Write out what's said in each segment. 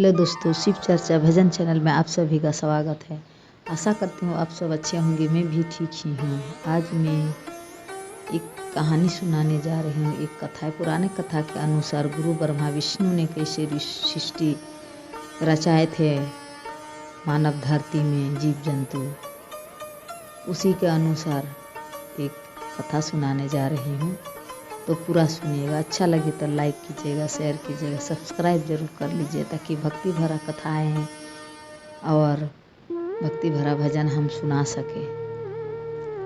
Hello दोस्तों, शिव चर्चा भजन channel में आप सभी का स्वागत है। आशा करती हूँ आप सब अच्छे होंगे, मैं भी ठीक ही हूँ। आज मैं एक कहानी सुनाने जा रही हूँ। एक कथा है। पुराने कथा के अनुसार गुरु ब्रह्मा विष्णु ने कैसे सृष्टि रचाए थे मानव धरती में जीव जंतु, उसी के अनुसार एक कथा सुनाने जा रही हूँ। तो पूरा सुनिएगा। अच्छा लगे तो लाइक कीजिएगा, शेयर कीजिएगा, सब्सक्राइब जरूर कर लीजिए ताकि भक्ति भरा कथाएं हैं और भक्ति भरा भजन हम सुना सके।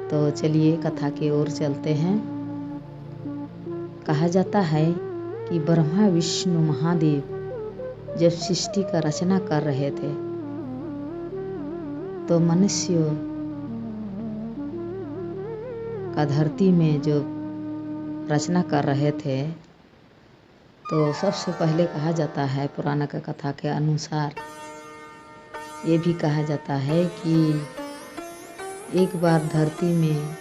तो चलिए कथा की ओर चलते हैं। कहा जाता है कि ब्रह्मा विष्णु महादेव जब सृष्टि का रचना कर रहे थे तो मनुष्य का धरती में जो रचना कर रहे थे तो सबसे पहले कहा जाता है, पुराना का कथा के अनुसार ये भी कहा जाता है कि एक बार धरती में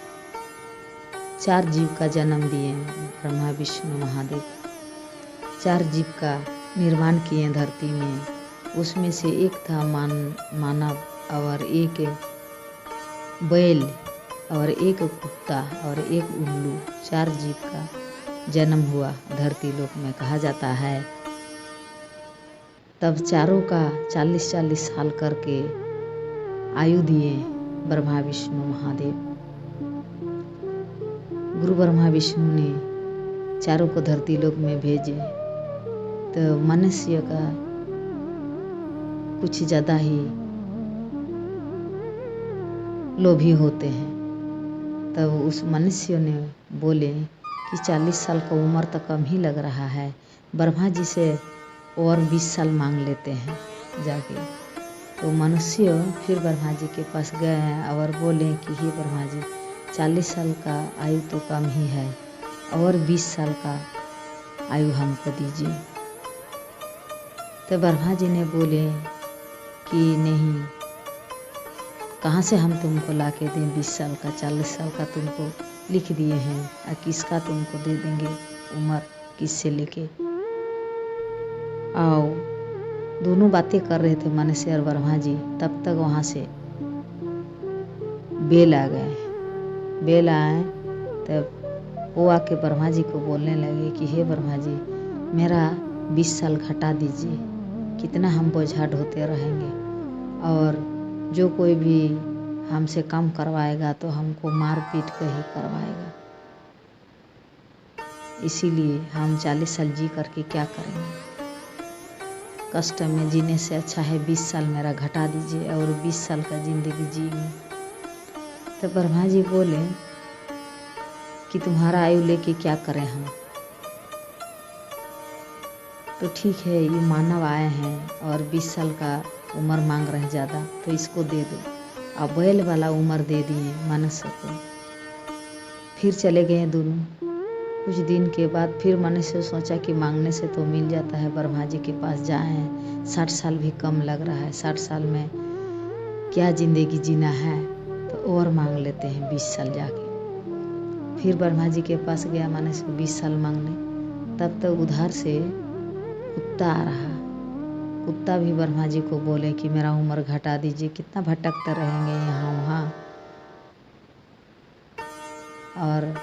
4 जीव का जन्म दिए ब्रह्मा विष्णु महादेव। 4 जीव का निर्माण किए धरती में। उसमें से एक था मानव और एक बैल और एक कुत्ता और एक उल्लू। 4 जीव का जन्म हुआ धरती लोक में। कहा जाता है तब चारों का 40-40 साल करके आयु दिए ब्रह्मा विष्णु महादेव। गुरु ब्रह्मा विष्णु ने चारों को धरती लोक में भेजे तो मनुष्य का कुछ ज़्यादा ही लोभी होते हैं। तब उस मनुष्य ने बोले कि 40 साल का उम्र तो कम ही लग रहा है, ब्रह्मा जी से और 20 साल मांग लेते हैं जाके। तो मनुष्य फिर ब्रह्मा जी के पास गए और बोले कि हे ब्रह्मा जी, 40 साल का आयु तो कम ही है और 20 साल का आयु हमको दीजिए। तो ब्रह्मा जी ने बोले कि नहीं, कहाँ से हम तुमको ला के दें 20 साल का, 40 साल का तुमको लिख दिए हैं और किसका तुमको दे देंगे उम्र, किससे लेके आओ। दोनों बातें कर रहे थे मनुष्य और ब्रह्मा जी। तब तक वहाँ से बेल आ गए। बेल आए तब वो आके ब्रह्मा जी को बोलने लगे कि हे ब्रह्मा जी, मेरा 20 साल घटा दीजिए, कितना हम बोझा ढोते रहेंगे और जो कोई भी हमसे कम करवाएगा तो हमको मार पीट कर ही करवाएगा। इसीलिए हम 40 साल जी करके क्या करेंगे, कष्ट में जीने से अच्छा है 20 साल मेरा घटा दीजिए और 20 साल का जिंदगी जिएंगे। तो ब्रह्मा जी बोले कि तुम्हारा आयु लेके क्या करें हम। तो ठीक है, ये मानव आए हैं और 20 साल का उम्र मांग रहे हैं ज़्यादा, तो इसको दे दो। अब बैल वाला उम्र दे दिए मनुष्य को। फिर चले गए दोनों। कुछ दिन के बाद फिर मनुष्य सोचा कि मांगने से तो मिल जाता है, ब्रह्मा जी के पास जाए, 60 साल भी कम लग रहा है, 60 साल में क्या ज़िंदगी जीना है, तो और मांग लेते हैं 20 साल जाके। फिर ब्रह्मा जी के पास गया मनुष्य 20 साल मांगने। तब तक उधर से कुत्ता आ रहा। कुत्ता भी ब्रह्मा जी को बोले कि मेरा उम्र घटा दीजिए, कितना भटकते रहेंगे यहाँ वहाँ और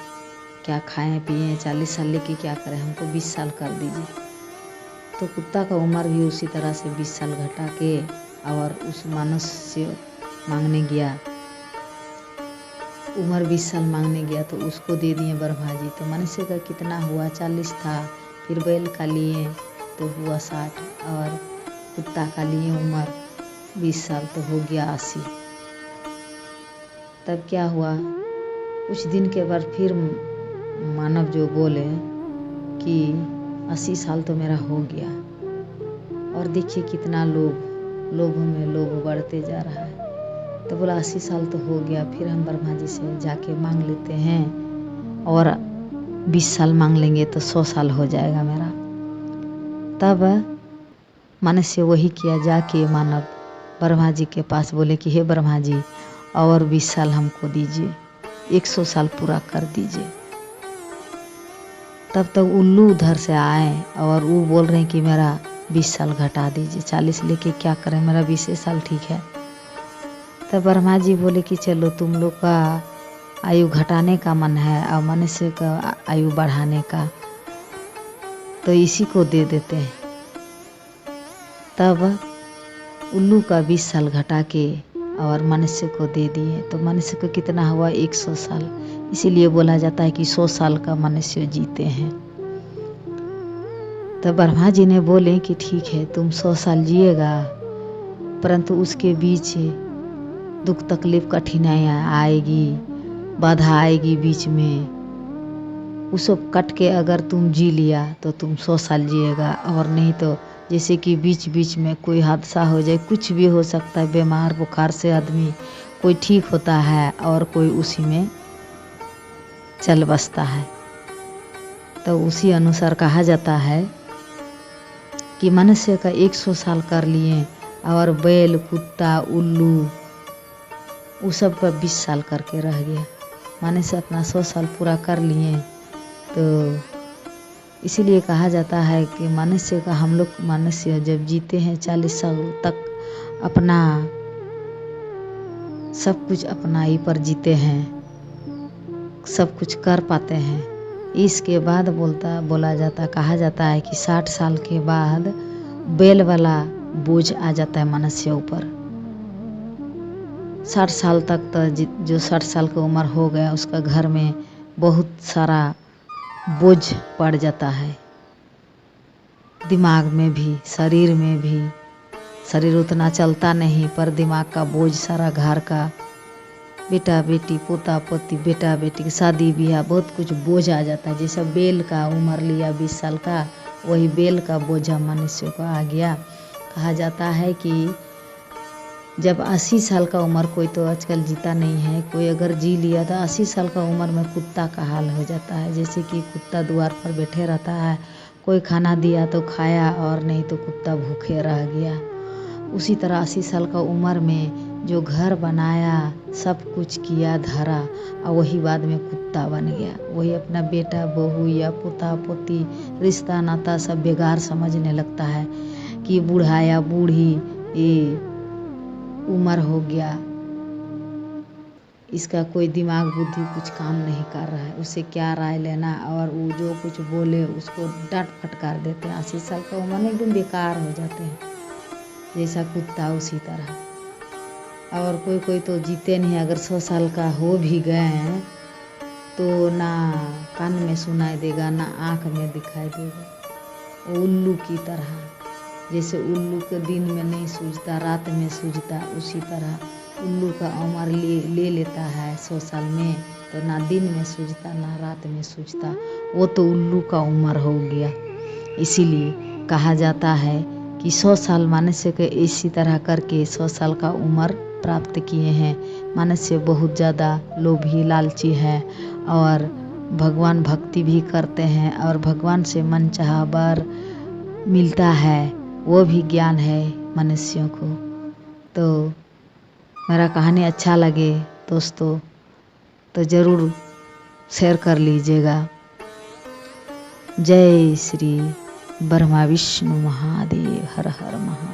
क्या खाएं पिएं, 40 साल लेके क्या करें, हमको 20 साल कर दीजिए। तो कुत्ता का उम्र भी उसी तरह से 20 साल घटा के और उस मनुष्य से मांगने गया। उम्र 20 साल मांगने गया तो उसको दे दिए ब्रह्मा जी। तो मनुष्य का कितना हुआ, 40 था। फिर बैल का लिए तो हुआ 60 और कुत्ता का लिए उम्र 20 साल तो हो गया 80। तब क्या हुआ, कुछ दिन के बाद फिर मानव जो बोले कि 80 साल तो मेरा हो गया। और देखिए कितना लोभ में लोभ बढ़ते जा रहा है। तो बोला 80 साल तो हो गया, फिर हम ब्रह्मा जी से जाके मांग लेते हैं और 20 साल मांग लेंगे तो 100 साल हो जाएगा मेरा। तब मनुष्य वही किया, जाके मानव ब्रह्मा जी के पास बोले कि हे ब्रह्मा जी, और 20 साल हमको दीजिए, 100 साल पूरा कर दीजिए। तब तक उल्लू उधर से आए और वो बोल रहे हैं कि मेरा 20 साल घटा दीजिए, 40 लेके क्या करें, मेरा 20 साल ठीक है। तब ब्रह्मा जी बोले कि चलो तुम लोग का आयु घटाने का मन है और मनुष्य का आयु बढ़ाने का, तो इसी को दे देते हैं। तब उल्लू का 20 साल घटा के और मनुष्य को दे दिए, तो मनुष्य को कितना हुआ 100 साल। इसीलिए बोला जाता है कि 100 साल का मनुष्य जीते हैं। तो ब्रह्मा जी ने बोले कि ठीक है तुम 100 साल जिएगा, परंतु उसके बीच दुख तकलीफ कठिनाइयाँ आएगी, बाधा आएगी बीच में, उस सब कट के अगर तुम जी लिया तो तुम 100 साल जिएगा। और नहीं तो जैसे कि बीच बीच में कोई हादसा हो जाए, कुछ भी हो सकता है, बीमार बुखार से आदमी कोई ठीक होता है और कोई उसी में चल बसता है। तो उसी अनुसार कहा जाता है कि मनुष्य का 100 साल कर लिए और बैल कुत्ता उल्लू वो सब का 20 साल करके रह गया। मनुष्य अपना 100 साल पूरा कर लिए। तो इसीलिए कहा जाता है कि मनुष्य का, हम लोग मनुष्य जब जीते हैं 40 साल तक, अपना सब कुछ अपना ही पर जीते हैं, सब कुछ कर पाते हैं। इसके बाद बोला जाता, कहा जाता है कि 60 साल के बाद बैल वाला बोझ आ जाता है मनुष्य ऊपर। 60 साल तक तो जो 60 साल की उम्र हो गया उसका घर में बहुत सारा बोझ पड़ जाता है, दिमाग में भी शरीर में भी। शरीर उतना चलता नहीं पर दिमाग का बोझ सारा, घर का बेटा बेटी पोता पोती बेटा बेटी की शादी ब्याह बहुत कुछ बोझ आ जाता है। जैसा बैल का उम्र लिया 20 साल का, वही बैल का बोझा मनुष्य को आ गया। कहा जाता है कि जब 80 साल का उम्र, कोई तो आजकल जीता नहीं है, कोई अगर जी लिया तो 80 साल का उम्र में कुत्ता का हाल हो जाता है। जैसे कि कुत्ता द्वार पर बैठे रहता है, कोई खाना दिया तो खाया और नहीं तो कुत्ता भूखे रह गया। उसी तरह 80 साल का उम्र में जो घर बनाया, सब कुछ किया धरा, और वही बाद में कुत्ता बन गया। वही अपना बेटा बहू या पोता पोती रिश्ता नाता सब बेकार समझने लगता है कि बूढ़ा या बूढ़ी ये उम्र हो गया, इसका कोई दिमाग बुद्धि कुछ काम नहीं कर रहा है, उसे क्या राय लेना, और वो जो कुछ बोले उसको डांट फटकार देते हैं। 80 साल का उम्र में एकदम बेकार हो जाते हैं, जैसा कुत्ता उसी तरह। और कोई तो जीते नहीं, अगर 100 साल का हो भी गए तो ना कान में सुनाई देगा ना आँख में दिखाई देगा। उल्लू की तरह, जैसे उल्लू के दिन में नहीं सूझता रात में सूझता, उसी तरह उल्लू का उम्र ले लेता है 100 साल में, तो ना दिन में सूझता ना रात में सूझता, वो तो उल्लू का उम्र हो गया। इसीलिए कहा जाता है कि 100 साल मनुष्य के इसी तरह करके 100 साल का उम्र प्राप्त किए हैं। मनुष्य बहुत ज़्यादा लोभी लालची है और भगवान भक्ति भी करते हैं और भगवान से मनचाहा वर मिलता है, वो भी ज्ञान है मनुष्यों को। तो मेरा कहानी अच्छा लगे दोस्तों तो ज़रूर शेयर कर लीजिएगा। जय श्री ब्रह्मा विष्णु महादेव, हर हर महादेव।